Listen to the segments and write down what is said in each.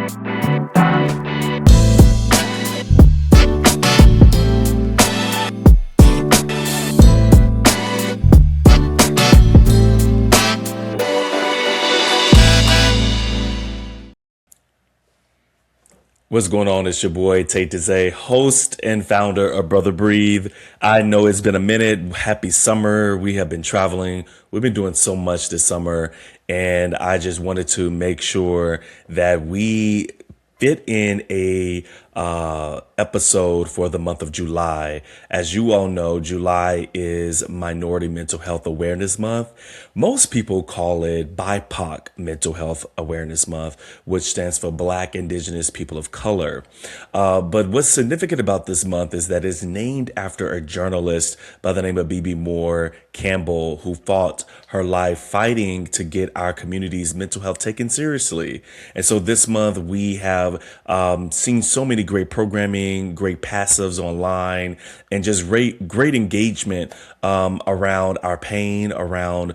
What's going on? It's your boy Tate Dizay, host and founder of Brother Breathe. I know it's been a minute. Happy summer. We have been traveling. We've been doing so much this summer, and I just wanted to make sure that we fit in a episode for the month of July. As you all know, July is Minority Mental Health Awareness Month. Most people call it BIPOC Mental Health Awareness Month, which stands for Black, Indigenous, People of Color. But what's significant about this month is that it's named after a journalist by the name of B.B. Moore Campbell, who fought her life fighting to get our community's mental health taken seriously. And so this month we have seen so many great programming, great passives online, and just great engagement around our pain, around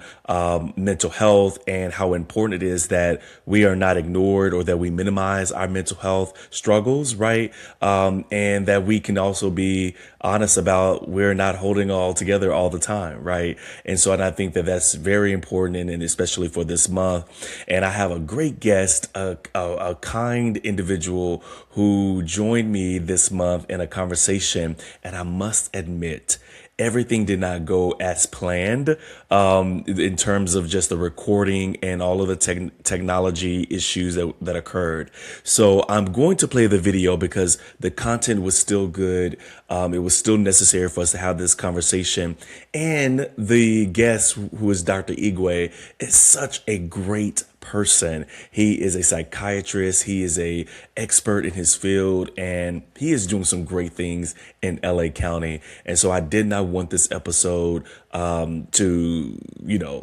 mental health, and how important it is that we are not ignored or that we minimize our mental health struggles, right? And that we can also be honest about we're not holding all together all the time, right? And I think that that's very important, and especially for this month. And I have a great guest, a kind individual who joined me this month in a conversation. And I must admit, everything did not go as planned in terms of just the recording and all of the technology issues that occurred. So I'm going to play the video because the content was still good. It was still necessary for us to have this conversation. And the guest, who is Dr. Igwe, is such a great person. He is a psychiatrist. He is a expert in his field, and he is doing some great things in LA County. And so I did not want this episode to,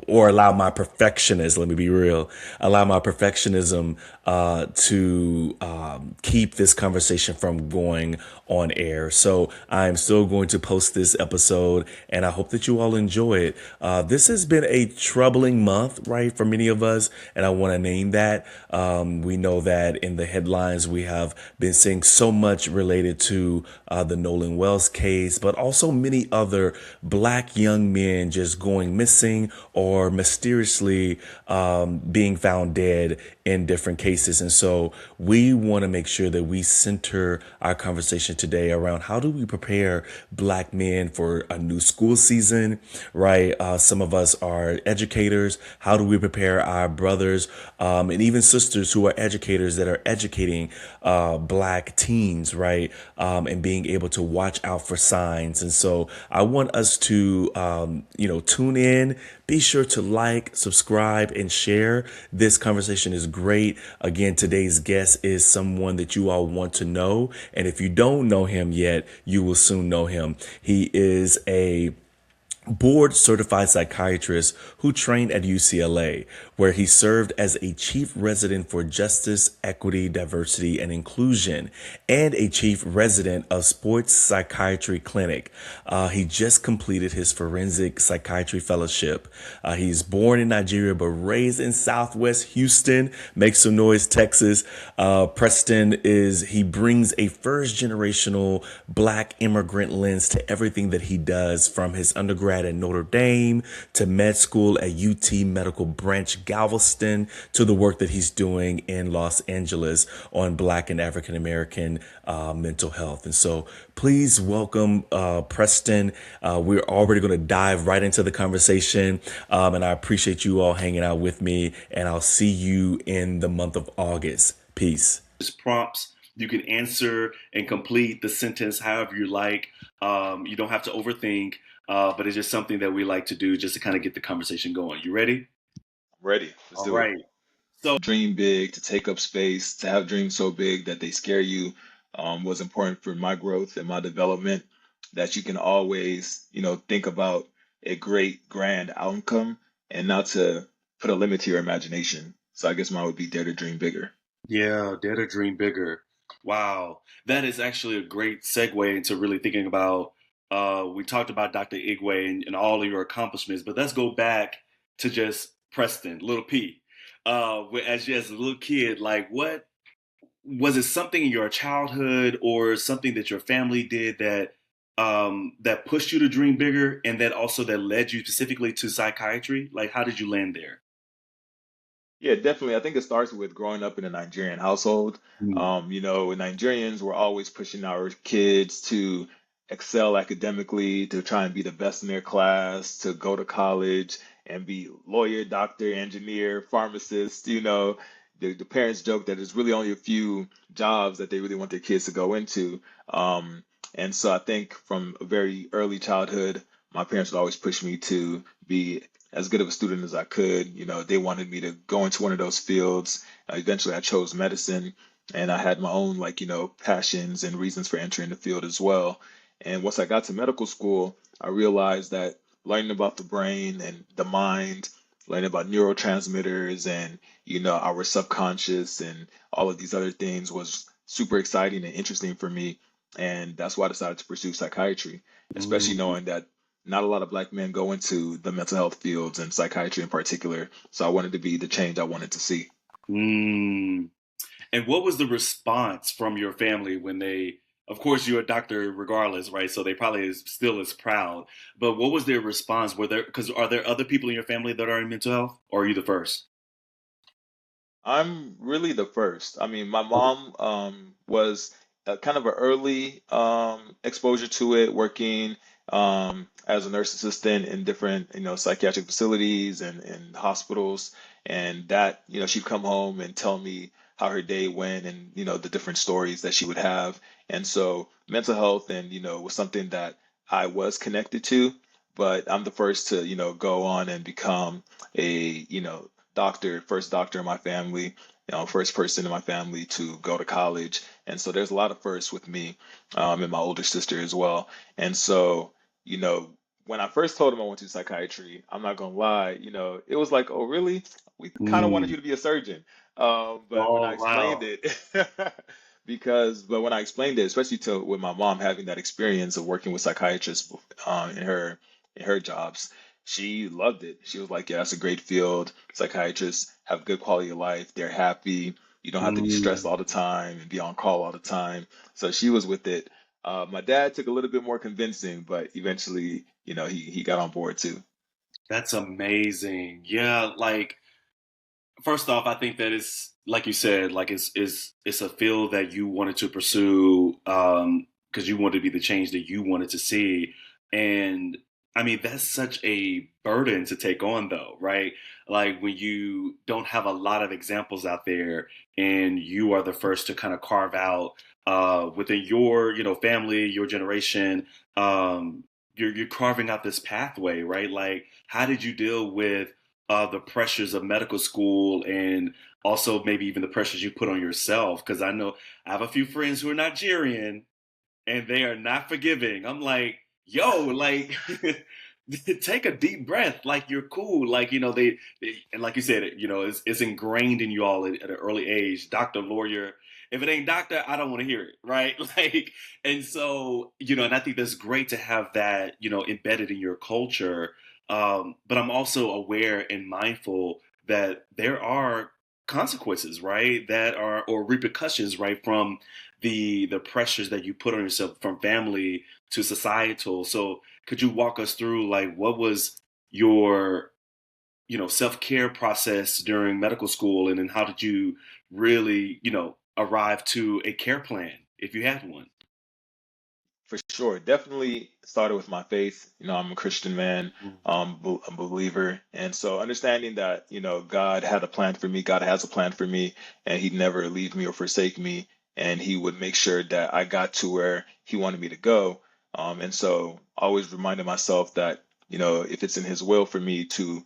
or allow my perfectionist, let me be real, allow my perfectionism to keep this conversation from going on air. So I'm still going to post this episode, and I hope that you all enjoy it. This has been a troubling month, right, for many of us, and I want to name that. We know that in the headlines, we have been seeing so much related to the Nolan Wells case, but also many other Black young men just going missing or mysteriously being found dead in different cases. And so we want to make sure that we center our conversation today around how do we prepare Black men for a new school season, right? Some of us are educators. How do we prepare our brothers and even sisters who are educators that are educating Black teens, right? And being able to watch out for signs. And so I want us to, tune in. Be sure to like, subscribe, and share. This conversation is great. Again, today's guest is someone that you all want to know. And if you don't know him yet, you will soon know him. He is a board certified psychiatrist who trained at UCLA, where he served as a chief resident for justice, equity, diversity, and inclusion, and a chief resident of sports psychiatry clinic. He just completed his forensic psychiatry fellowship. He's born in Nigeria, but raised in Southwest Houston. Make some noise, Texas. He brings a first generational Black immigrant lens to everything that he does, from his undergrad at Notre Dame to med school at UT Medical Branch Galveston to the work that he's doing in Los Angeles on Black and African American mental health. And so please welcome Preston. We're already going to dive right into the conversation. And I appreciate you all hanging out with me, and I'll see you in the month of August. Peace. Prompts. You can answer and complete the sentence however you like. You don't have to overthink. But it's just something that we like to do just to kind of get the conversation going. You ready? Ready. Let's All do it. right. So, Dream big, to take up space, to have dreams so big that they scare you, was important for my growth and my development. That you can always, think about a great grand outcome and not to put a limit to your imagination. So I guess mine would be dare to dream bigger. yeah, dare to dream bigger. Wow. That is actually a great segue into really thinking about, we talked about Dr. Igwe and all of your accomplishments, but let's go back to just Preston, little P. As a little kid, like was it something in your childhood or something that your family did that pushed you to dream bigger, and that also that led you specifically to psychiatry? Like, how did you land there? Yeah, definitely. I think it starts with growing up in a Nigerian household. Mm. Nigerians were always pushing our kids to excel academically, to try and be the best in their class, to go to college and be lawyer, doctor, engineer, pharmacist. The parents joke that there's really only a few jobs that they really want their kids to go into. Um, and so I think from a very early childhood, my parents would always push me to be as good of a student as I could. They wanted me to go into one of those fields. Eventually, I chose medicine, and I had my own, like, passions and reasons for entering the field as well. And once I got to medical school, I realized that learning about the brain and the mind, learning about neurotransmitters and, our subconscious and all of these other things was super exciting and interesting for me. And that's why I decided to pursue psychiatry, especially Mm. knowing that not a lot of black men go into the mental health fields and psychiatry in particular. So I wanted to be the change I wanted to see. Mm. And what was the response from your family when they, of course, you're a doctor regardless, right? So they probably is still as proud. But what was their response? Were there, because are there other people in your family that are in mental health, or are you the first? I'm really the first. I mean, my Okay. mom was kind of an early exposure to it, working as a nurse assistant in different, psychiatric facilities and hospitals. And that, she'd come home and tell me how her day went and, the different stories that she would have. And so mental health and, was something that I was connected to, but I'm the first to, go on and become a, doctor, first doctor in my family, first person in my family to go to college. And so there's a lot of firsts with me, and my older sister as well. And so, you know, when I first told him I went to psychiatry, I'm not gonna lie, it was like, oh, really? We kind of wanted Mm. you to be a surgeon. But when I Oh, explained wow. it, but when I explained it, especially to with my mom having that experience of working with psychiatrists in her jobs, she loved it. She was like, "Yeah, that's a great field. Psychiatrists have good quality of life. They're happy. You don't have to be stressed Mm. all the time and be on call all the time." So she was with it. My dad took a little bit more convincing, but eventually, he got on board too. That's amazing. Yeah, like first off, I think that it's like you said, like it's a field that you wanted to pursue because you wanted to be the change that you wanted to see. And I mean, that's such a burden to take on though, right? Like when you don't have a lot of examples out there and you are the first to kind of carve out within your, family, your generation, you're carving out this pathway, right? Like how did you deal with the pressures of medical school and also maybe even the pressures you put on yourself? Because I know I have a few friends who are Nigerian and they are not forgiving. I'm like, yo, like take a deep breath. Like you're cool. Like, and like you said, it's ingrained in you all at an early age, doctor, lawyer. If it ain't doctor, I don't want to hear it. Right. Like, and so, and I think that's great to have that, embedded in your culture. But I'm also aware and mindful that there are consequences, right? That are, or repercussions, right? From the pressures that you put on yourself from family to societal. So could you walk us through like what was your self-care process during medical school, and then how did you really arrive to a care plan if you had one? For sure. Definitely started with my faith. I'm a Christian man, Mm. a believer. And so understanding that, God had a plan for me, God has a plan for me, and He'd never leave me or forsake me. And He would make sure that I got to where He wanted me to go. And so always reminding myself that, if it's in His will for me to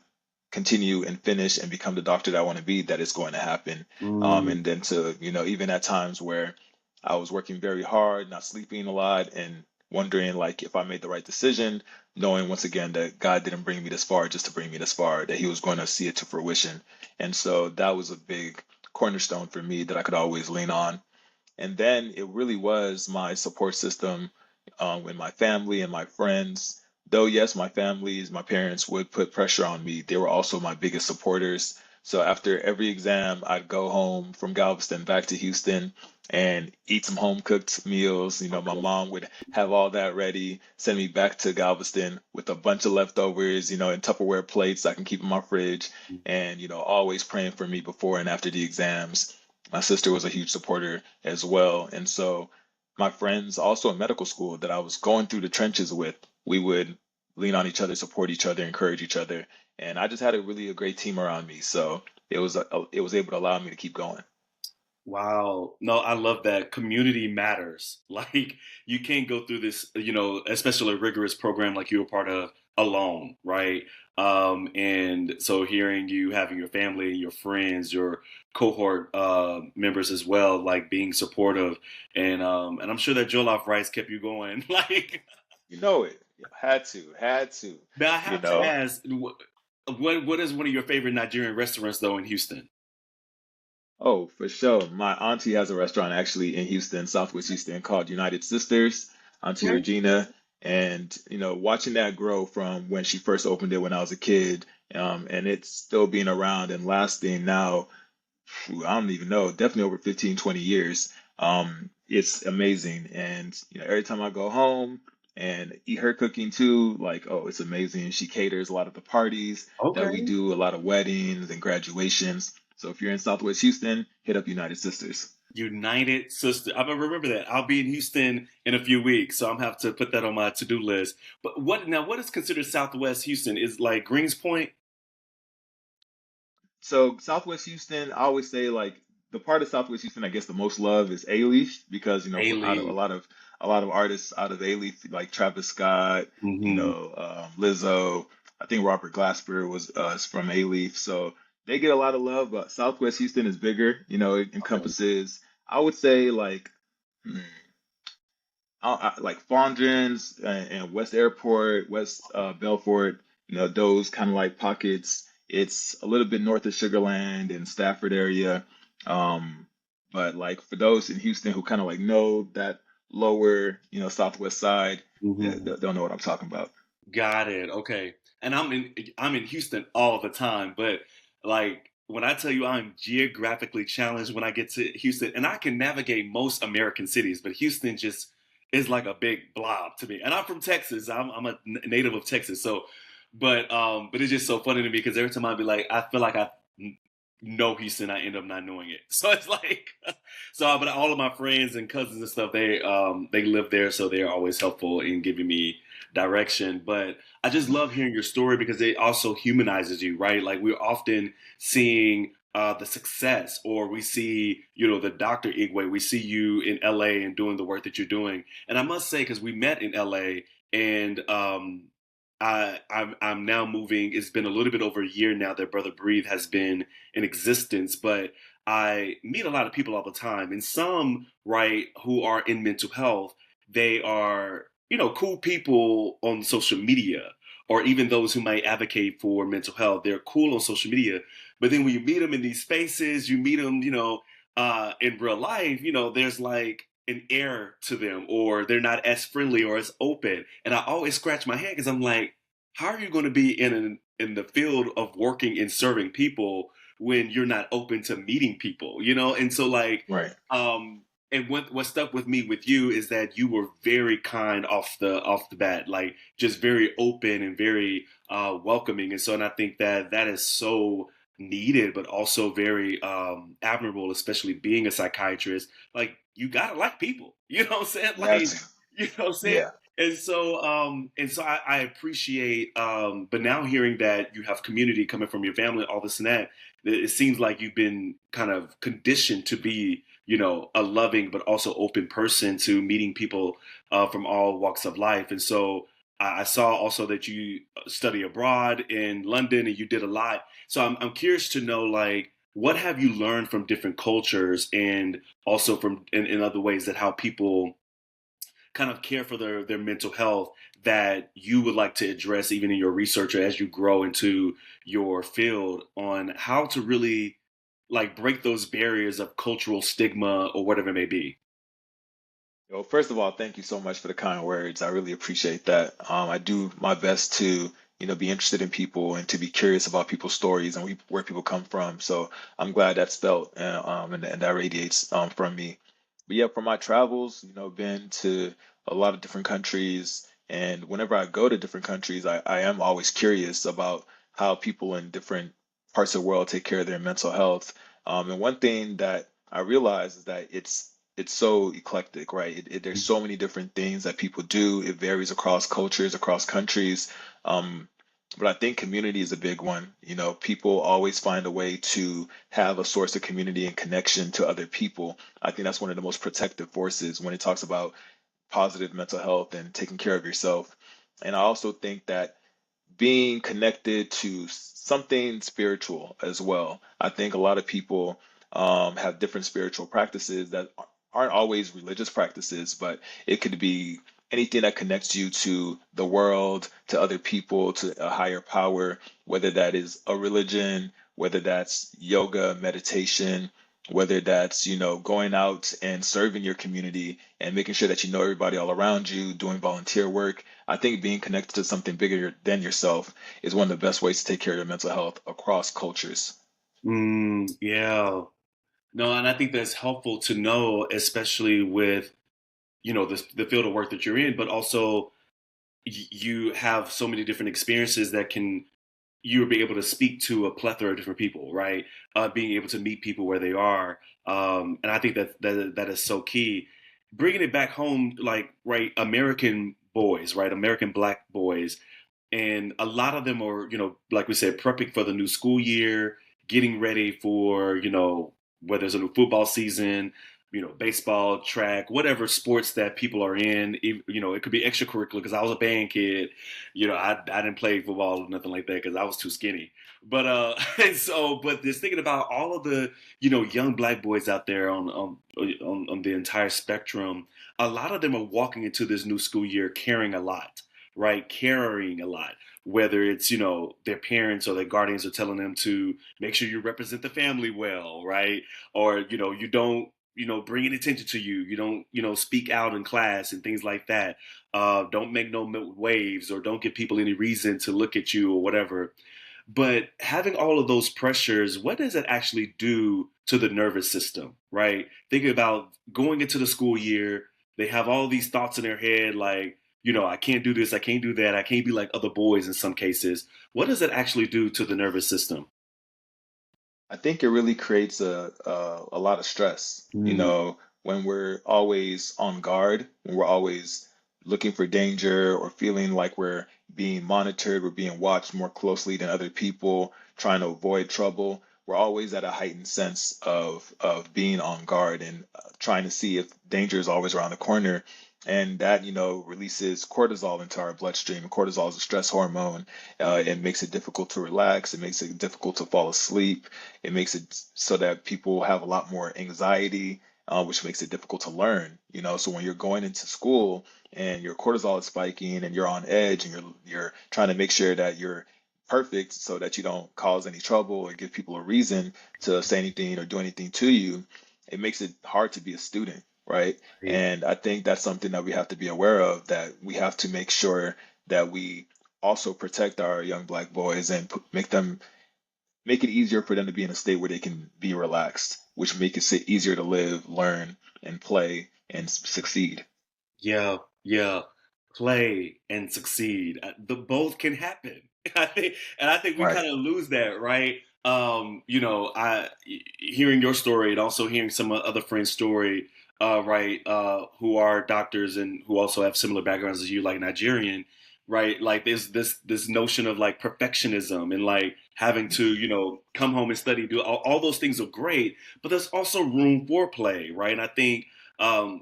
continue and finish and become the doctor that I want to be, that it's going to happen. Mm. And then to, even at times where I was working very hard, not sleeping a lot, and wondering like if I made the right decision, knowing once again that God didn't bring me this far just to bring me this far, that He was going to see it to fruition. And so that was a big cornerstone for me that I could always lean on. And then it really was my support system with my family and my friends. Though, yes, my parents would put pressure on me, they were also my biggest supporters. So after every exam, I'd go home from Galveston back to Houston and eat some home cooked meals. You know, my Okay. mom would have all that ready, send me back to Galveston with a bunch of leftovers, in Tupperware plates I can keep in my fridge, and, always praying for me before and after the exams. My sister was a huge supporter as well. And so my friends also in medical school that I was going through the trenches with, we would lean on each other, support each other, encourage each other. And I just had a great team around me. So it was able to allow me to keep going. Wow. No, I love that. Community matters. Like you can't go through this, especially a rigorous program like you were part of alone, right? And so hearing you having your family, your friends, your cohort members as well, like being supportive, and I'm sure that Jollof rice kept you going. Like, You know it. Had to. now I You have to know. ask, what is one of your favorite Nigerian restaurants though in Houston? Oh, for sure. My auntie has a restaurant actually in Houston, Southwest Houston, called United Sisters, Auntie Okay. Regina. And, watching that grow from when she first opened it when I was a kid, and it's still being around and lasting now, I don't even know, definitely over 15, 20 years. It's amazing. And, every time I go home and eat her cooking too, like, oh, it's amazing. She caters a lot of the parties that we Okay. do, a lot of weddings and graduations. So if you're in Southwest Houston, hit up United Sisters. United Sister. I'm gonna remember that. I'll be in Houston in a few weeks, so I'm gonna have to put that on my to-do list. But what is considered Southwest Houston? Is like Greens Point? So Southwest Houston, I always say like the part of Southwest Houston I guess the most love is A-Leaf because out of Haley. a lot of artists out of A-Leaf like Travis Scott, Hmm. Lizzo. I think Robert Glasper was is from A-Leaf, so they get a lot of love. But Southwest Houston is bigger. It Okay. encompasses I would say like hmm, like Fondren's and West Airport, West Belfort, those kind of like pockets. It's a little bit north of Sugarland and Stafford area. Um, but like for those in Houston who kind of like know that lower, southwest side, Hmm. they'll know what I'm talking about. Got it. Okay. And I'm in Houston all the time, but like when I tell you I'm geographically challenged when I get to Houston, and I can navigate most American cities, but Houston just is like a big blob to me. And I'm from Texas. I'm a native of Texas, so but it's just so funny to me because every time I be like, I feel like I know Houston, I end up not knowing it. So it's like, but all of my friends and cousins and stuff, they live there, so they're always helpful in giving me direction. But I just love hearing your story because it also humanizes you, right? Like we're often seeing the success, or we see, the Dr. Igwe. We see you in LA and doing the work that you're doing. And I must say, because we met in LA, and I'm now moving. It's been a little bit over a year now that Brother Breathe has been in existence, but I meet a lot of people all the time, and some, right, who are in mental health, they are, cool people on social media, or even those who might advocate for mental health. They're cool on social media, but then when you meet them in these spaces, you meet them, in real life, there's like an air to them, or they're not as friendly or as open. And I always scratch my head because I'm like, how are you going to be in the field of working and serving people when you're not open to meeting people, And so like, Right. and what stuck with me with you is that you were very kind off the bat, like just very open and very welcoming. And so, and I think that that is so needed, but also very admirable, especially being a psychiatrist. Like you gotta like people, you know what I'm saying? You have Like, to. you know what I'm saying? Yeah. And so I appreciate, but now hearing that you have community coming from your family, all this and that, it seems like you've been kind of conditioned to be, a loving but also open person to meeting people from all walks of life. And so I saw also that you study abroad in London and you did a lot. So I'm curious to know, like, what have you learned from different cultures, and also from in other ways that how people kind of care for their mental health, that you would like to address even in your research or as you grow into your field, on how to really like break those barriers of cultural stigma or whatever it may be. First of all, thank you so much for the kind words. I really appreciate that. I do my best to be interested in people and to be curious about people's stories and where people come from. So I'm glad that's felt and that radiates from me. But yeah, for my travels, been to a lot of different countries. And whenever I go to different countries, I am always curious about how people in different parts of the world take care of their mental health. And one thing that I realize is that it's so eclectic, right? There's so many different things that people do. It varies across cultures, across countries. Um, but I think community is a big one. People always find a way to have a source of community and connection to other people. I think that's one of the most protective forces when it talks about positive mental health and taking care of yourself. And I also think that being connected to something spiritual as well. I think a lot of people have different spiritual practices that aren't always religious practices, but it could be anything that connects you to the world, to other people, to a higher power, whether that is a religion, whether that's yoga, meditation, whether that's, going out and serving your community and making sure that you know everybody all around you, doing volunteer work. I think being connected to something bigger than yourself is one of the best ways to take care of your mental health across cultures. Yeah. No, and I think that's helpful to know, especially with, the field of work that you're in, but also you have so many different experiences that can you'll be able to speak to a plethora of different people, right? Being able to meet people where they are, and I think that is so key. Bringing it back home, like right, American boys, right, American Black boys, and a lot of them are, like we said, prepping for the new school year, getting ready for, whether it's a new football season, baseball, track, whatever sports that people are in. It could be extracurricular because I was a band kid. I didn't play football or nothing like that because I was too skinny. But and so, but just thinking about all of the, young Black boys out there on the entire spectrum, a lot of them are walking into this new school year carrying a lot, right? Carrying a lot, whether it's, their parents or their guardians are telling them to make sure you represent the family well, right? Or, you don't, bring any attention to you. You don't, speak out in class and things like that. Don't make no waves or don't give people any reason to look at you or whatever. But having all of those pressures, what does it actually do to the nervous system, right? Thinking about going into the school year, they have all these thoughts in their head like, I can't do this, I can't do that, I can't be like other boys in some cases. What does it actually do to the nervous system? I think it really creates a lot of stress, Mm, when we're always on guard, when we're always looking for danger or feeling like we're being monitored, we're being watched more closely than other people, trying to avoid trouble. We're always at a heightened sense of being on guard and trying to see if danger is always around the corner. And that, releases cortisol into our bloodstream. Cortisol is a stress hormone. It makes it difficult to relax. It makes it difficult to fall asleep. It makes it so that people have a lot more anxiety, which makes it difficult to learn. So when you're going into school and your cortisol is spiking and you're on edge and you're trying to make sure that you're perfect so that you don't cause any trouble or give people a reason to say anything or do anything to you, it makes it hard to be a student, right? right. And I think that's something that we have to be aware of, that we have to make sure that we also protect our young Black boys and make it easier for them to be in a state where they can be relaxed, which makes it easier to live, learn, and play and succeed. Yeah, yeah. Play and succeed. The both can happen. I think we Right. kind of lose that, right? Hearing your story and also hearing some other friends' story, right, who are doctors and who also have similar backgrounds as you, like Nigerian, right? Like there's this notion of like perfectionism and like having to, come home and study, do all those things are great, but there's also room for play, right? And I think I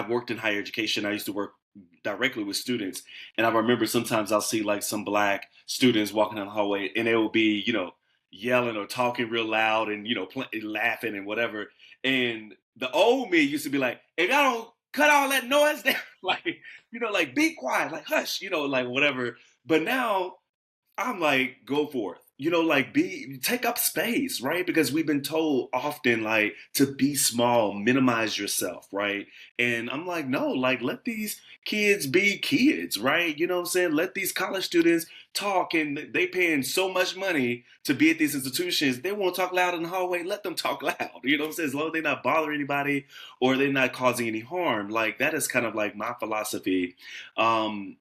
worked in higher education. I used to work directly with students. And I remember sometimes I'll see like some Black students walking down the hallway and they will be, yelling or talking real loud and, laughing and whatever. And the old me used to be like, if y'all don't cut all that noise down, like, like be quiet, like hush, like whatever. But now I'm like, go forth. like be take up space, right? Because we've been told often like to be small, minimize yourself, right? And I'm like, no, like let these kids be kids, right? You know what I'm saying? Let these college students talk, and they paying so much money to be at these institutions. They won't talk loud in the hallway. Let them talk loud. You know what I'm saying? As long as they're not bothering anybody or they're not causing any harm. Like that is kind of like my philosophy. And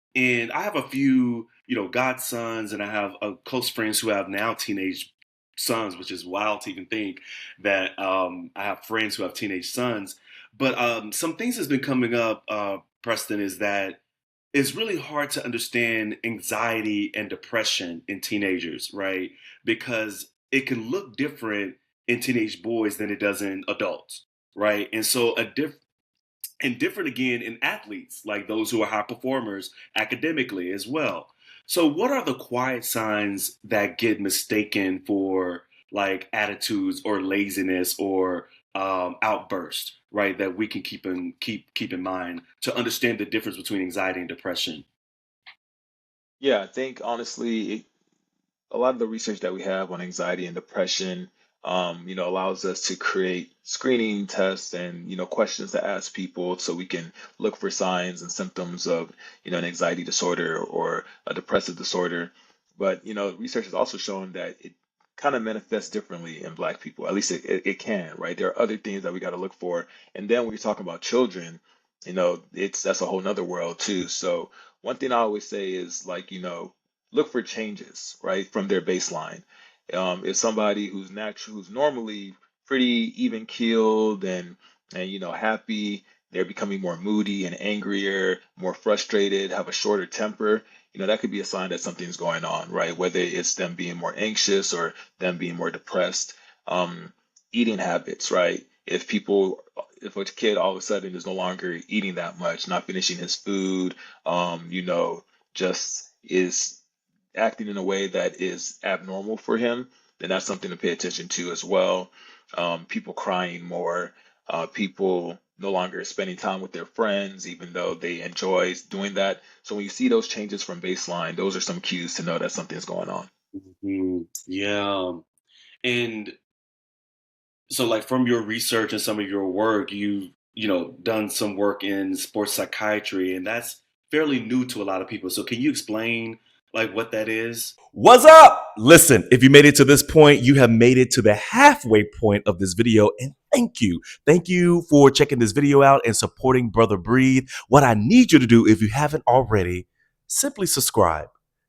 I have a few, godsons, and I have close friends who have now teenage sons, which is wild to even think that I have friends who have teenage sons. But some things that's been coming up, Preston, is that it's really hard to understand anxiety and depression in teenagers, right? Because it can look different in teenage boys than it does in adults, right? And so and different again in athletes, like those who are high performers academically as well. So, what are the quiet signs that get mistaken for like attitudes or laziness or outburst, right? That we can keep in mind to understand the difference between anxiety and depression. Yeah, I think honestly, a lot of the research that we have on anxiety and depression, allows us to create screening tests and, questions to ask people so we can look for signs and symptoms of, an anxiety disorder or a depressive disorder. But, research has also shown that it kind of manifests differently in Black people. At least it can, right? There are other things that we got to look for. And then when you're talking about children, that's a whole nother world too. So one thing I always say is like, look for changes, right, from their baseline. If somebody who's normally pretty even keeled and happy, they're becoming more moody and angrier, more frustrated, have a shorter temper, that could be a sign that something's going on, right? Whether it's them being more anxious or them being more depressed. Um, Eating habits, right? If a kid all of a sudden is no longer eating that much, not finishing his food, just is acting in a way that is abnormal for him, then that's something to pay attention to as well. People crying more, people no longer spending time with their friends, even though they enjoy doing that. So when you see those changes from baseline, those are some cues to know that something's going on. Yeah. And so like from your research and some of your work, you've done some work in sports psychiatry, and that's fairly new to a lot of people. So can you explain like what that is? What's up? Listen, if you made it to this point, you have made it to the halfway point of this video. And thank you. Thank you for checking this video out and supporting Brother Breathe. What I need you to do, if you haven't already, simply subscribe.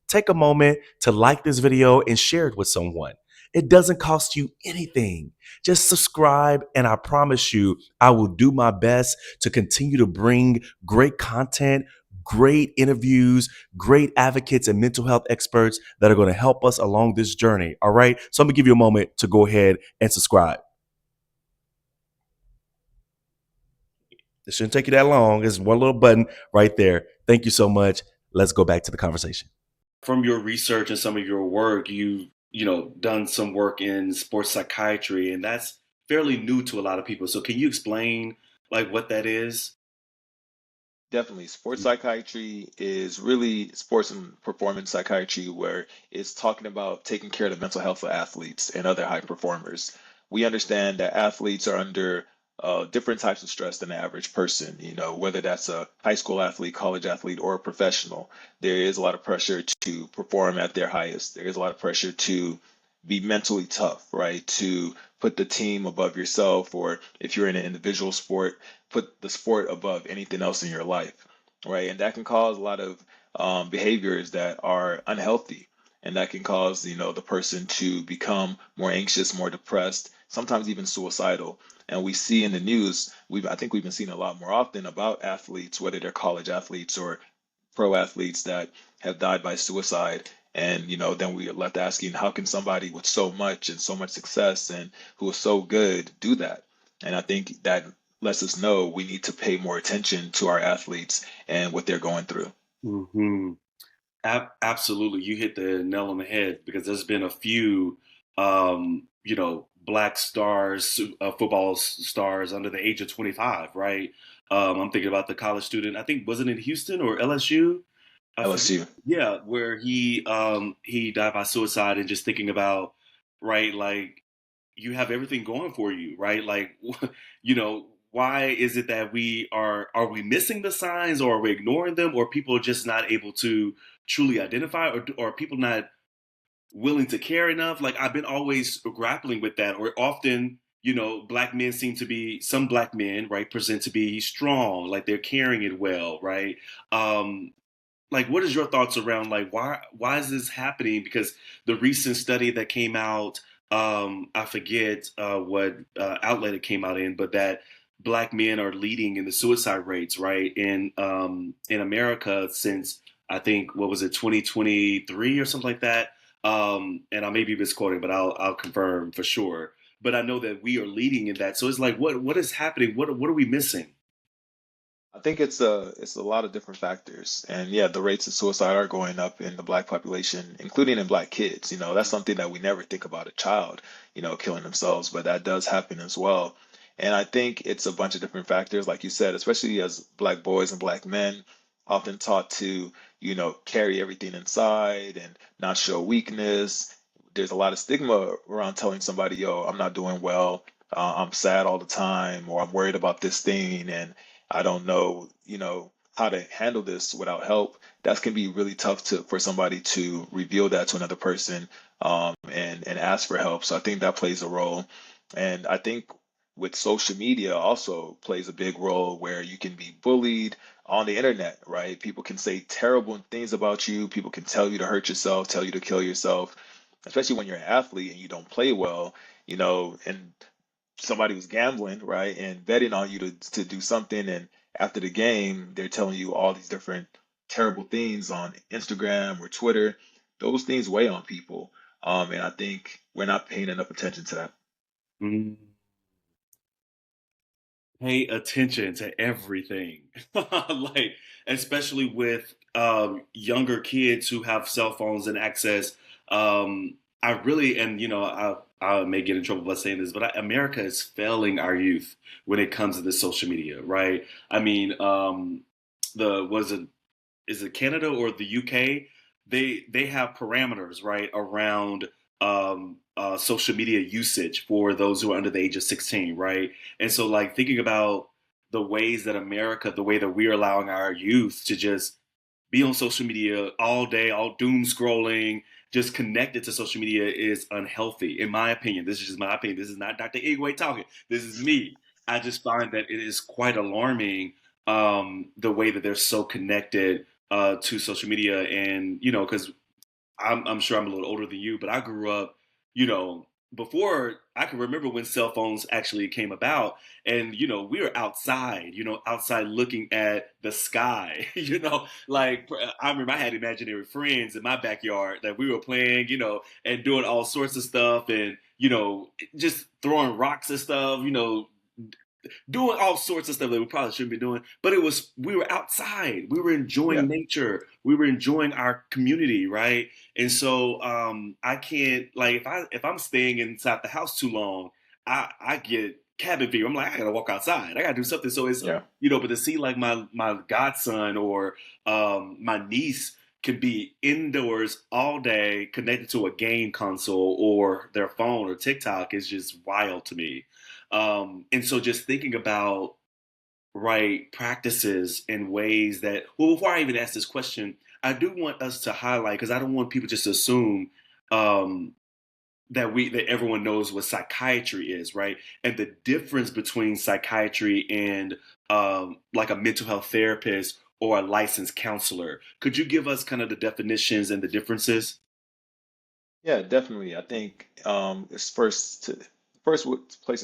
Take a moment to like this video and share it with someone. It doesn't cost you anything. Just subscribe, and I promise you, I will do my best to continue to bring great content, great interviews, great advocates and mental health experts that are going to help us along this journey. All right. So I'm going to give you a moment to go ahead and subscribe. It shouldn't take you that long. There's one little button right there. Thank you so much. Let's go back to the conversation. From your research and some of your work, you've done some work in sports psychiatry, and that's fairly new to a lot of people. So can you explain like what that is? Definitely. Sports psychiatry is really sports and performance psychiatry, where it's talking about taking care of the mental health of athletes and other high performers. We understand that athletes are under different types of stress than the average person, whether that's a high school athlete, college athlete, or a professional. There is a lot of pressure to perform at their highest. There is a lot of pressure to be mentally tough, right? To put the team above yourself, or if you're in an individual sport, put the sport above anything else in your life, right? And that can cause a lot of behaviors that are unhealthy, and that can cause the person to become more anxious, more depressed, sometimes even suicidal. And we see in the news, I think we've been seeing a lot more often about athletes, whether they're college athletes or pro athletes that have died by suicide. And then we are left asking, how can somebody with so much and so much success and who is so good do that? And I think that lets us know we need to pay more attention to our athletes and what they're going through. Hmm. Absolutely, you hit the nail on the head because there's been a few, black stars, football stars under the age of 25, right? I'm thinking about the college student. I think was it in Houston or LSU? I forget. LSU. Yeah, where he died by suicide, and just thinking about, right, like you have everything going for you, right? Like, why is it that are we missing the signs, or are we ignoring them, or people are just not able to truly identify, or are people not willing to care enough? Like, I've been always grappling with that. Or often, black men seem to be, some black men, right, present to be strong, like they're carrying it well, right? Um, like, what is your thoughts around, like, why is this happening? Because the recent study that came out, I forget what outlet it came out in, but that black men are leading in the suicide rates, right, in America since, I think, what was it, 2023 or something like that. And I may be misquoting, but I'll confirm for sure. But I know that we are leading in that. So it's like, what is happening? What are we missing? I think it's a lot of different factors. And yeah, the rates of suicide are going up in the black population, including in black kids. That's something that we never think about, a child, killing themselves, but that does happen as well. And I think it's a bunch of different factors, like you said, especially as black boys and black men, often taught to, carry everything inside and not show weakness. There's a lot of stigma around telling somebody, yo, I'm not doing well. I'm sad all the time, or I'm worried about this thing, and I don't know, how to handle this without help. That can be really tough for somebody to reveal that to another person, and ask for help. So I think that plays a role. And I think with social media also plays a big role, where you can be bullied on the internet, right? People can say terrible things about you. People can tell you to hurt yourself, tell you to kill yourself, especially when you're an athlete and you don't play well, and somebody was gambling, right, and betting on you to do something, and after the game, they're telling you all these different terrible things on Instagram or Twitter. Those things weigh on people, and I think we're not paying enough attention to that. Mm. Pay attention to everything. Like, especially with younger kids who have cell phones and access. I really, and I may get in trouble by saying this, but America is failing our youth when it comes to this social media, right? I mean, the was it is it Canada or the UK? They have parameters, right, around social media usage for those who are under the age of 16, right? And so, like, thinking about the ways that America, the way that we're allowing our youth to just be on social media all day, all doom scrolling, just connected to social media is unhealthy, in my opinion. This is just my opinion. This is not Dr. Igwe talking. This is me. I just find that it is quite alarming, the way that they're so connected to social media. And, because I'm sure I'm a little older than you, but I grew up, before I can remember when cell phones actually came about. And, we were outside, outside looking at the sky, like I remember I had imaginary friends in my backyard that we were playing, and doing all sorts of stuff, and, just throwing rocks and stuff, doing all sorts of stuff that we probably shouldn't be doing. But we were outside, we were Yeah, enjoying nature, we were enjoying our community, right? And so I can't, like, if I'm staying inside the house too long, I get cabin fever. I'm like, I gotta walk outside. I gotta do something. So it's yeah, but to see, like, my godson or my niece can be indoors all day connected to a game console or their phone or TikTok is just wild to me. And so just thinking about, right, practices and ways that, well, before I even ask this question, I do want us to highlight, because I don't want people just to assume um, that everyone knows what psychiatry is, right? And the difference between psychiatry and like a mental health therapist or a licensed counselor. Could you give us kind of the definitions and the differences? yeah, definitely. I think it's place to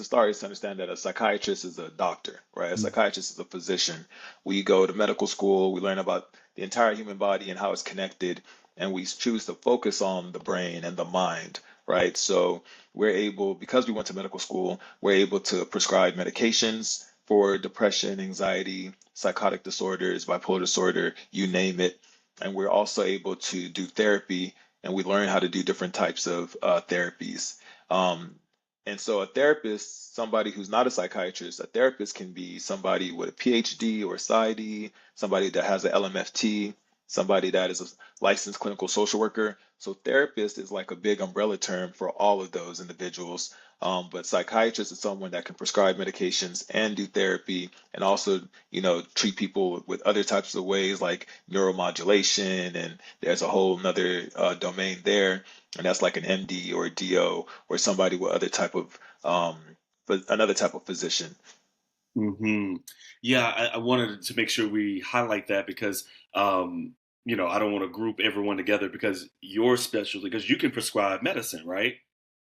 start is to understand that a psychiatrist is a doctor, right? A psychiatrist is a physician. We go to medical school, we learn about the entire human body and how it's connected, and we choose to focus on the brain and the mind, right? So we're able, because we went to medical school, we're able to prescribe medications for depression, anxiety, psychotic disorders, bipolar disorder, you name it. And we're also able to do therapy, and we learn how to do different types of therapies. Um, and so a therapist, somebody who's not a psychiatrist, a therapist can be somebody with a PhD or PsyD, somebody that has an LMFT. somebody that is a licensed clinical social worker. So therapist is like a big umbrella term for all of those individuals. But psychiatrist is someone that can prescribe medications and do therapy and also, treat people with other types of ways like neuromodulation. And there's a whole another domain there. And that's like an MD or a DO or somebody with another type of physician. Hmm. Yeah, I wanted to make sure we highlight that because, I don't want to group everyone together because your specialty, because you can prescribe medicine, right?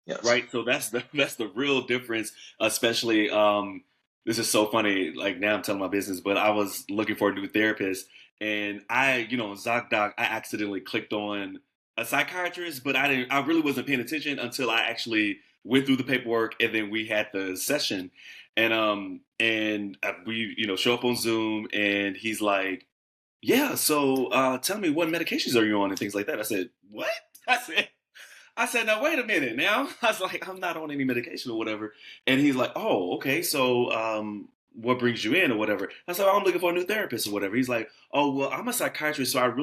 Yes. Right. So that's the that's the real difference, especially this is so funny. Like now I'm telling my business, but I was looking for a new therapist and on ZocDoc, I accidentally clicked on a psychiatrist, but I really wasn't paying attention until I actually went through the paperwork and then we had the session. And we, show up on Zoom and he's like, yeah, so tell me what medications are you on and things like that. I said, what? I said, now wait a minute. Now I was like, I'm not on any medication or whatever. And he's like, oh, okay. So, what brings you in or whatever? I said, oh, I'm looking for a new therapist or whatever. He's like, oh, well, I'm a psychiatrist, so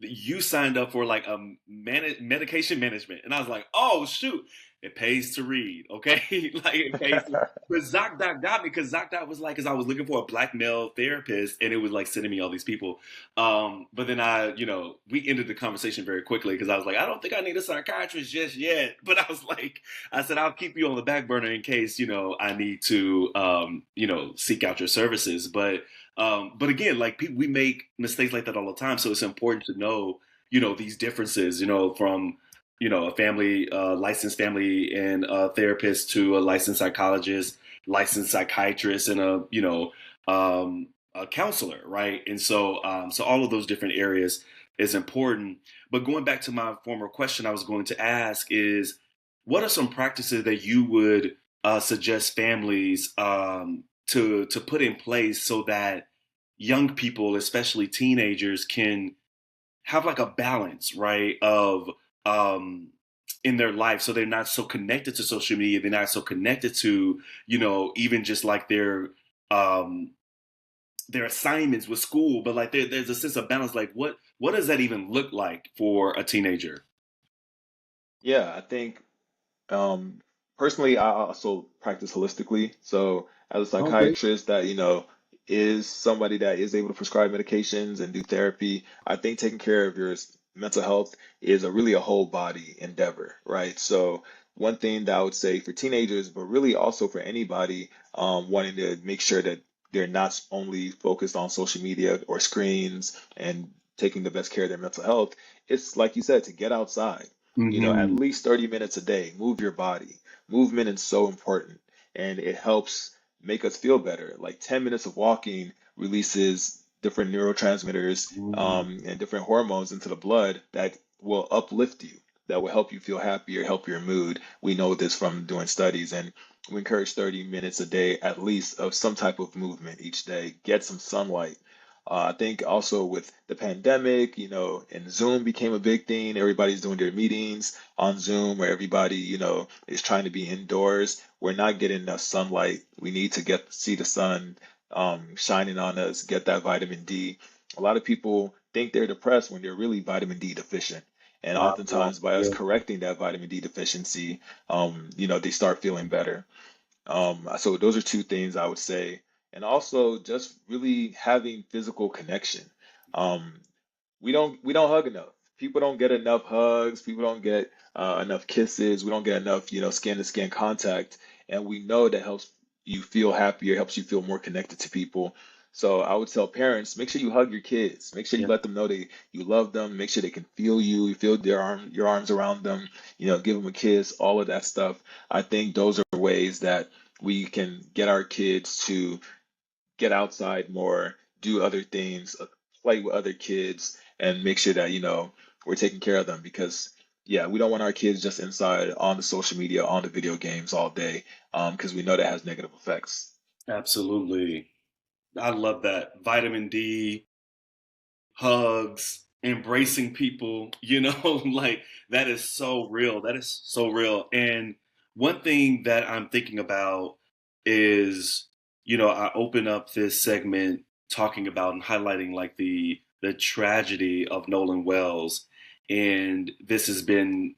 you signed up for like medication management. And I was like, oh shoot, it pays to read, okay? Like it pays. But ZocDoc got me because ZocDoc was like, because I was looking for a black male therapist, and it was like sending me all these people. But then we ended the conversation very quickly because I was like, I don't think I need a psychiatrist just yet. But I said, I'll keep you on the back burner in case, I need to, seek out your services. But again, like we make mistakes like that all the time. So it's important to know, these differences, from, a family, licensed family and therapist to a licensed psychologist, licensed psychiatrist, and a counselor, right? And so all of those different areas is important. But going back to my former question, I was going to ask is, what are some practices that you would suggest families to put in place so that young people, especially teenagers, can have like a balance, right, of um, in their life, so they're not so connected to social media, they're not so connected to even just like um, their assignments with school, but like there's a sense of balance. Like what does that even look like for a teenager? Yeah, I think personally, I also practice holistically. So, as a Okay. psychiatrist that, is somebody that is able to prescribe medications and do therapy, I think taking care of your mental health is a whole body endeavor, right? So, one thing that I would say for teenagers, but really also for anybody wanting to make sure that they're not only focused on social media or screens and taking the best care of their mental health, it's like you said, to get outside, at Hmm. least 30 minutes a day, move your body. Movement is so important and it helps make us feel better. Like 10 minutes of walking releases different neurotransmitters and different hormones into the blood that will uplift you, that will help you feel happier, help your mood. We know this from doing studies, and we encourage 30 minutes a day at least of some type of movement each day. Get some sunlight. I think also with the pandemic, and Zoom became a big thing. Everybody's doing their meetings on Zoom where everybody, is trying to be indoors. We're not getting enough sunlight. We need to see the sun shining on us, get that vitamin D. A lot of people think they're depressed when they're really vitamin D deficient. And Wow. oftentimes by us Yeah. correcting that vitamin D deficiency, they start feeling better. So those are two things I would say. And also just really having physical connection. Um, we don't hug enough. People don't get enough hugs. People don't get enough kisses. We don't get enough, skin to skin contact. And we know that helps you feel happier, helps you feel more connected to people. So I would tell parents, make sure you hug your kids. Make sure you Yeah. let them know you love them. Make sure they can feel you. You feel your arms around them. Give them a kiss. All of that stuff. I think those are ways that we can get our kids to get outside more, do other things, play with other kids, and make sure that, we're taking care of them because, yeah, we don't want our kids just inside on the social media, on the video games all day, because we know that has negative effects. Absolutely. I love that. Vitamin D, hugs, embracing people, like that is so real. That is so real. And one thing that I'm thinking about is, I open up this segment talking about and highlighting like the the tragedy of Nolan Wells. And this has been,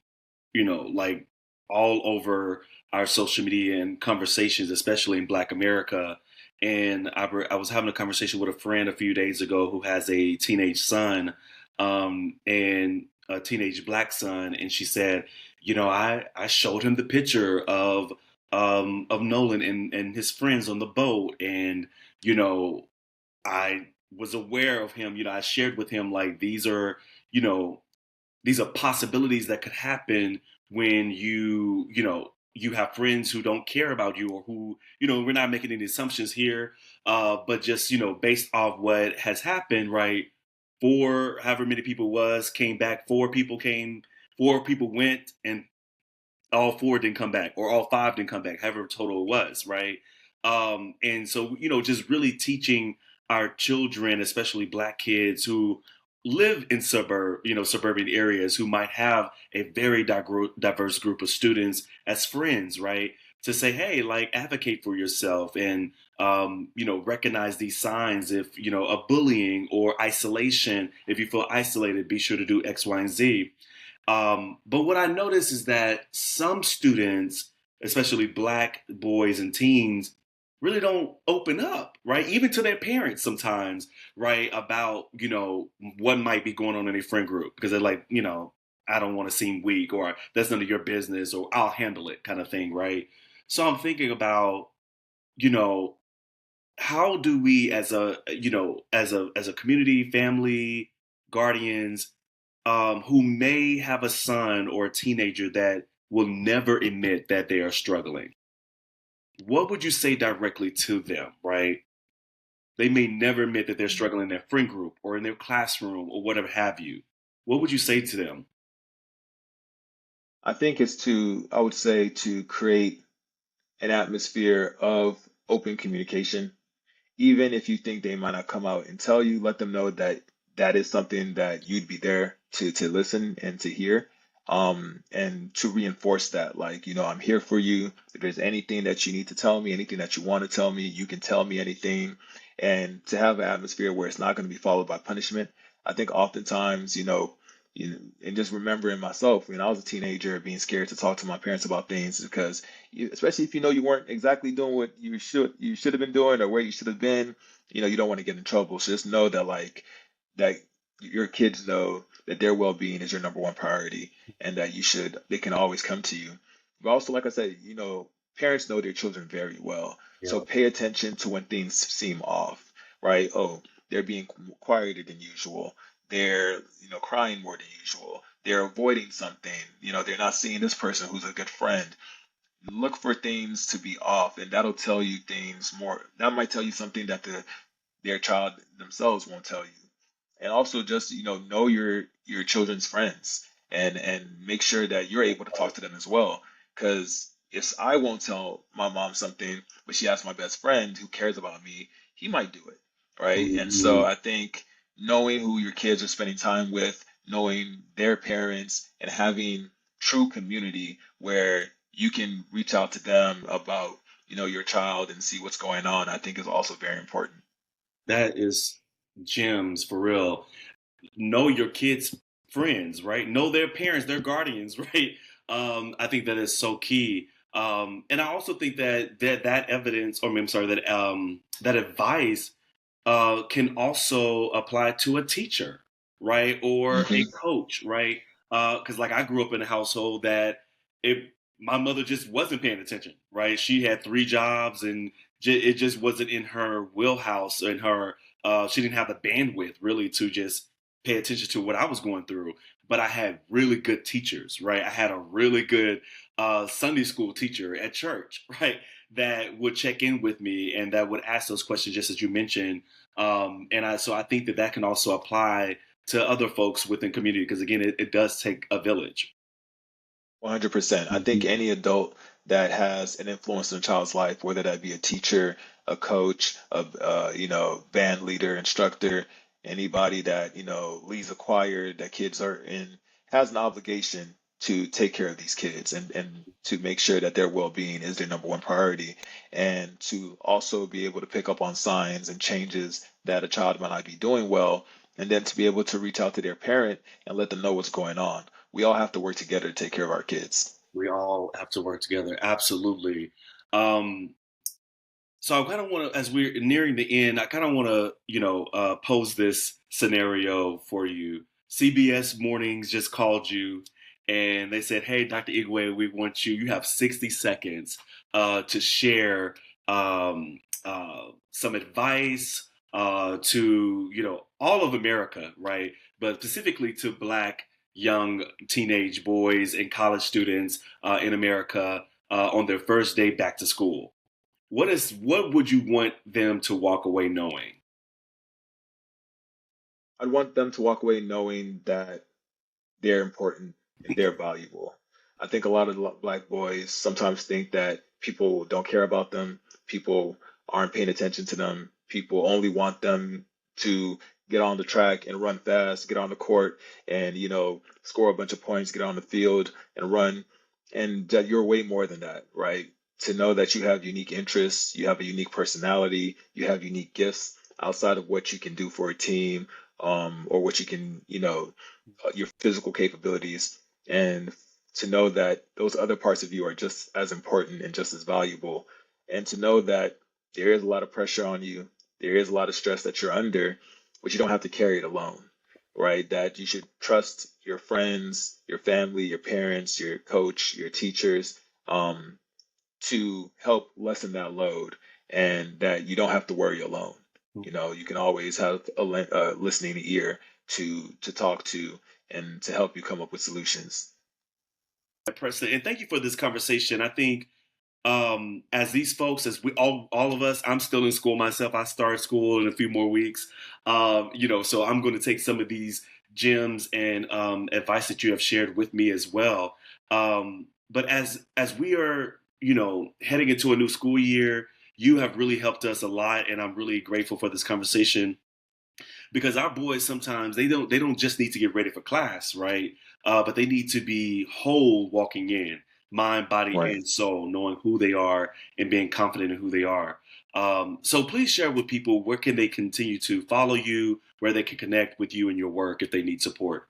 like all over our social media and conversations, especially in Black America. And I was having a conversation with a friend a few days ago who has a teenage son, and a teenage Black son. And she said, I showed him the picture of Nolan and his friends on the boat. And, you know, I was aware of him. I shared with him, like, you know, these are possibilities that could happen when you have friends who don't care about you, or who, we're not making any assumptions here, but just, based off what has happened, right? Four, however many people was, came back. Four people went, and all four didn't come back, or all five didn't come back, however total it was, right? And so, just really teaching our children, especially Black kids who live in suburban areas, who might have a very diverse group of students as friends, right? To say, hey, like, advocate for yourself, and recognize these signs, if of bullying or isolation. If you feel isolated, be sure to do X, Y, and Z. But what I notice is that some students, especially Black boys and teens, really don't open up, right? Even to their parents sometimes, right? About, what might be going on in a friend group, because they're like, I don't want to seem weak, or that's none of your business, or I'll handle it, kind of thing, right? So I'm thinking about, you know, how do we, as a community, family, guardians, who may have a son or a teenager that will never admit that they are struggling, what would you say directly to them, right? They may never admit that they're struggling in their friend group or in their classroom or whatever have you. What would you say to them? I think I would say, to create an atmosphere of open communication. Even if you think they might not come out and tell you, let them know that that is something that you'd be there to listen and to hear. And to reinforce that, like, I'm here for you. If there's anything that you need to tell me, anything that you want to tell me, you can tell me anything. And to have an atmosphere where it's not going to be followed by punishment. I think oftentimes, and just remembering myself when I was a teenager, being scared to talk to my parents about things, because especially if you weren't exactly doing what you should have been doing, or where you should have been, you don't want to get in trouble. So just know that, like, that your kids know that their well-being is your number one priority, and that they can always come to you. But also, like I said, parents know their children very well. So Yeah. pay attention to when things seem off, right? Oh, they're being quieter than usual. They're, crying more than usual. They're avoiding something. They're not seeing this person who's a good friend. Look for things to be off, and that'll tell you things more. That might tell you something that their child themselves won't tell you. And also, just know your children's friends, and make sure that you're able to talk to them as well. Because if I won't tell my mom something, but she asks my best friend who cares about me, he might do it, right? And so Mhm. I think knowing who your kids are spending time with, knowing their parents, and having true community where you can reach out to them about your child and see what's going on, I think is also very important. That is gems for real. Know your kids' friends, right? Know their parents, their guardians, right? I think that is so key. And I also think that evidence, or I'm sorry, that advice can also apply to a teacher, right, or a Hmm. coach, right? Because, like, I grew up in a household that it my mother just wasn't paying attention, right? She had three jobs, and it just wasn't in her wheelhouse. In her, she didn't have the bandwidth really to just pay attention to what I was going through. But I had really good teachers, right? I had a really good Sunday school teacher at church, right? That would check in with me and that would ask those questions, just as you mentioned. So I think that can also apply to other folks within community, because again, it does take a village. 100%. I think Mhm. any adult that has an influence in a child's life, whether that be a teacher, a coach, band leader, instructor, anybody that, leads a choir that kids are in, has an obligation to take care of these kids, and to make sure that their well-being is their number one priority, and to also be able to pick up on signs and changes that a child might not be doing well, and then to be able to reach out to their parent and let them know what's going on. We all have to work together to take care of our kids. We all have to work together. Absolutely. Um, so I kind of want to, as we're nearing the end, I kind of want to, pose this scenario for you. CBS Mornings just called you and they said, "Hey, Dr. Igwe, we want you. You have 60 seconds to share some advice to, all of America, right? But specifically to Black young teenage boys and college students in America on their first day back to school. What would you want them to walk away knowing?" I'd want them to walk away knowing that they're important and they're valuable. I think a lot of black boys sometimes think that people don't care about them, people aren't paying attention to them, people only want them to get on the track and run fast, get on the court and, score a bunch of points, get on the field and run. And that you're way more than that, right? To know that you have unique interests, you have a unique personality, you have unique gifts outside of what you can do for a team, or what you can, your physical capabilities, and to know that those other parts of you are just as important and just as valuable, and to know that there is a lot of pressure on you, there is a lot of stress that you're under, but you don't have to carry it alone, right? That you should trust your friends, your family, your parents, your coach, your teachers, to help lessen that load, and that you don't have to worry alone. You can always have a listening ear to talk to and to help you come up with solutions. Preston, and thank you for this conversation. I think as these folks, as we all of us, I'm still in school myself. I start school in a few more weeks. So I'm going to take some of these gems and advice that you have shared with me as well. But as we are, heading into a new school year, you have really helped us a lot, and I'm really grateful for this conversation because our boys sometimes they don't just need to get ready for class, right? But they need to be whole walking in, mind, body, Right. and soul, knowing who they are and being confident in who they are. So please share with people where can they continue to follow you, where they can connect with you and your work if they need support.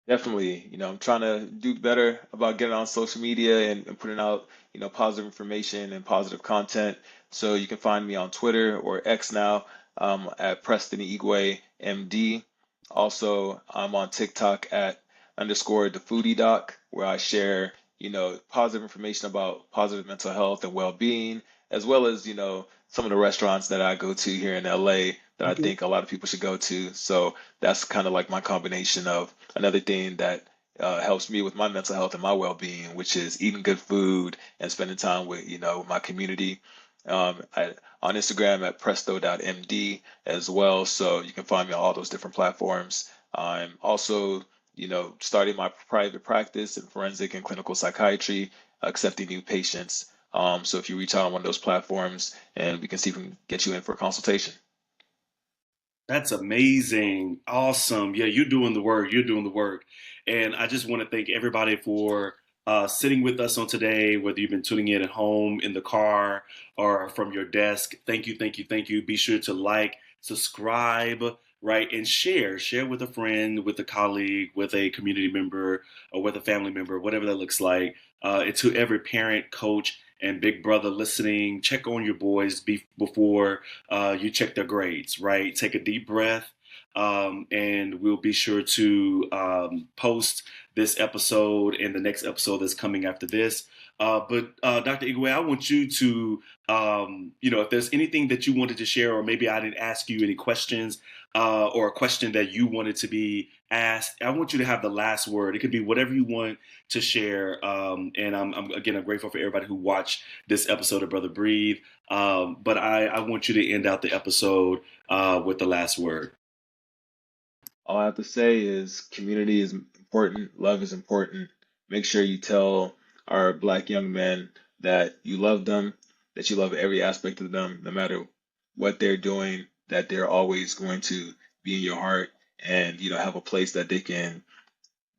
Definitely, I'm trying to do better about getting on social media and putting out, positive information and positive content. So you can find me on Twitter or X now, at Preston Igwe MD. Also, I'm on TikTok at underscore the foodie doc, where I share, positive information about positive mental health and well-being, as well as, some of the restaurants that I go to here in LA that I think a lot of people should go to. So that's kind of like my combination of another thing that helps me with my mental health and my well-being, which is eating good food and spending time with, my community. On Instagram at presto.md as well. So you can find me on all those different platforms. I'm also, starting my private practice in forensic and clinical psychiatry, accepting new patients. So if you reach out on one of those platforms, and we can see if we can get you in for a consultation. That's amazing. Awesome. Yeah, you're doing the work. You're doing the work. And I just want to thank everybody for sitting with us on today, whether you've been tuning in at home, in the car, or from your desk. Thank you, thank you, thank you. Be sure to like, subscribe, right, and share. Share with a friend, with a colleague, with a community member, or with a family member, whatever that looks like. And to every parent, coach, and big brother listening, check on your boys before you check their grades, right? Take a deep breath, and we'll be sure to post this episode and the next episode that's coming after this. But Dr. Igwe, I want you to, if there's anything that you wanted to share, or maybe I didn't ask you any questions, or a question that you wanted to be asked, I want you to have the last word. It could be whatever you want to share. And I'm grateful for everybody who watched this episode of Brother Breathe. But I want you to end out the episode with the last word. All I have to say is community is important, love is important. Make sure you tell our black young men that you love them, that you love every aspect of them, no matter what they're doing, that they're always going to be in your heart, and have a place that they can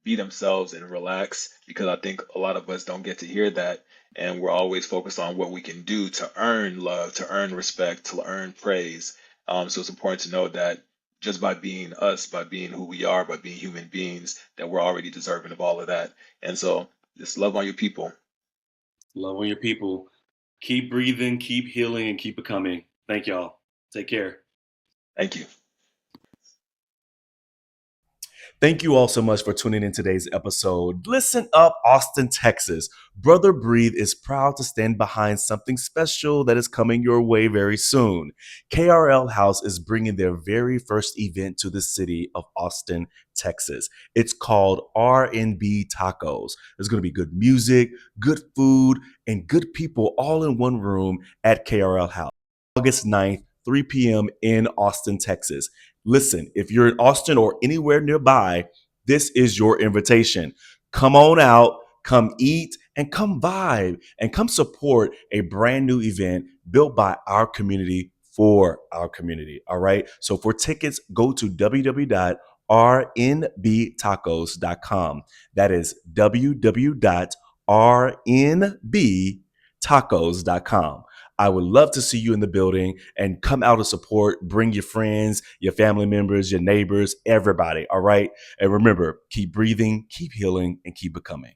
be themselves and relax, because I think a lot of us don't get to hear that, and we're always focused on what we can do to earn love, to earn respect, to earn praise. So it's important to know that just by being us, by being who we are, by being human beings, that we're already deserving of all of that. And so just love on your people. Love on your people. Keep breathing, keep healing, and keep becoming. Thank y'all. Take care. Thank you. Thank you all so much for tuning in today's episode. Listen up, Austin, Texas. Brother Breathe is proud to stand behind something special that is coming your way very soon. KRL House is bringing their very first event to the city of Austin, Texas. It's called R&B Tacos. There's going to be good music, good food, and good people all in one room at KRL House. August 9th, 3 p.m. in Austin, Texas. Listen, if you're in Austin or anywhere nearby, this is your invitation. Come on out, come eat, and come vibe, and come support a brand new event built by our community for our community. All right. So for tickets, go to www.rnbtacos.com. That is www.rnbtacos.com. I would love to see you in the building and come out and support. Bring your friends, your family members, your neighbors, everybody. All right. And remember, keep breathing, keep healing, and keep becoming.